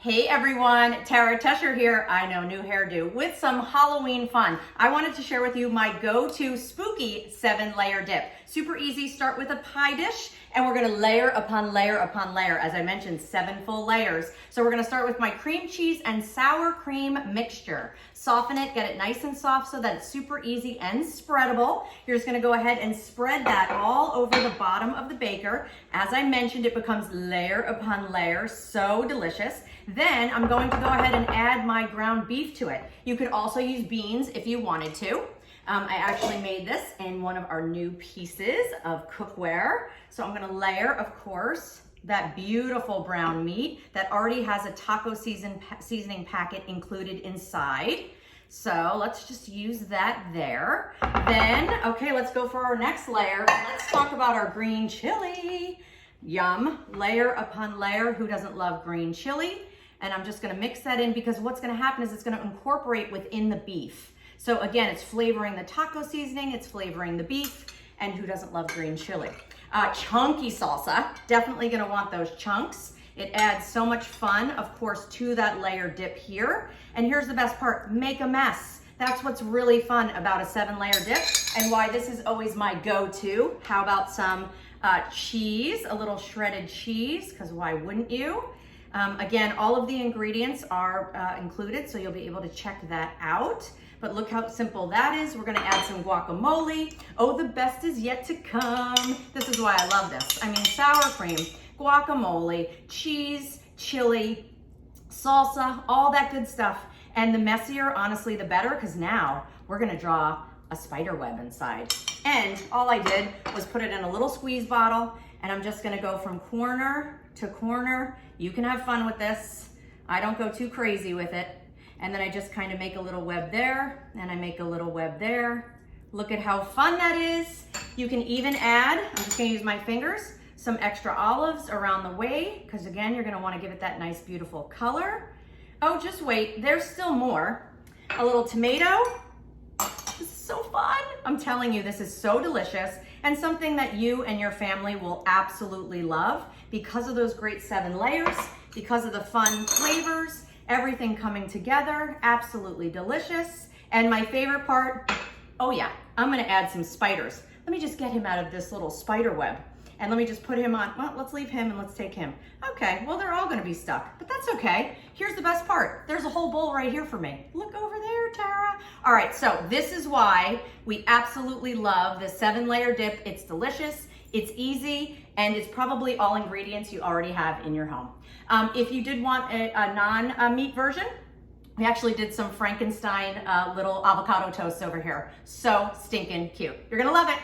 Hey everyone, Tesher here. I know, new hairdo with some Halloween fun. I wanted to share with you my go-to spooky 7-layer dip. Super easy, start with a pie dish and we're gonna layer upon layer upon layer. As I mentioned, 7 full layers. So we're gonna start with my cream cheese and sour cream mixture. Soften it, get it nice and soft so that it's super easy and spreadable. You're just gonna go ahead and spread that all over the bottom of the baker. As I mentioned, it becomes layer upon layer, so delicious. Then I'm going to go ahead and add my ground beef to it. You could also use beans if you wanted to. I actually made this in one of our new pieces of cookware. So I'm gonna layer, of course, that beautiful brown meat that already has a taco seasoning packet included inside. So let's just use that there. Then, okay, let's go for our next layer. Let's talk about our green chili. Yum, layer upon layer. Who doesn't love green chili? And I'm just gonna mix that in because what's gonna happen is it's gonna incorporate within the beef. So again, it's flavoring the taco seasoning, it's flavoring the beef, and who doesn't love green chili? Chunky salsa, definitely gonna want those chunks. It adds so much fun, of course, to that layer dip here. And here's the best part, make a mess. That's what's really fun about a 7-layer dip and why this is always my go-to. How about some cheese, a little shredded cheese, because why wouldn't you? Again, all of the ingredients are included, so you'll be able to check that out. But look how simple that is. We're gonna add some guacamole. Oh, the best is yet to come. This is why I love this. I mean, sour cream, guacamole, cheese, chili, salsa, all that good stuff. And the messier, honestly, the better, because now we're gonna draw a spider web inside. And all I did was put it in a little squeeze bottle, and I'm just gonna go from corner to corner. You can have fun with this. I don't go too crazy with it. And then I just kind of make a little web there, and I make a little web there. Look at how fun that is. You can even add, I'm just gonna use my fingers, some extra olives around the way, because again, you're gonna wanna give it that nice, beautiful color. Oh, just wait, there's still more. A little tomato. This is so fun. I'm telling you, this is so delicious and something that you and your family will absolutely love because of those great 7 layers, because of the fun flavors, everything coming together, absolutely delicious. And my favorite part, oh yeah, I'm gonna add some spiders. Let me just get him out of this little spider web. And let me just put him on, well, let's leave him and let's take him. Okay, well, they're all gonna be stuck, but that's okay. Here's the best part. There's a whole bowl right here for me. Look over there, Tara. All right, so this is why we absolutely love the 7-layer dip. It's delicious, it's easy, and it's probably all ingredients you already have in your home. If you did want a non-meat version, we actually did some Frankenstein little avocado toasts over here. So stinking cute. You're gonna love it.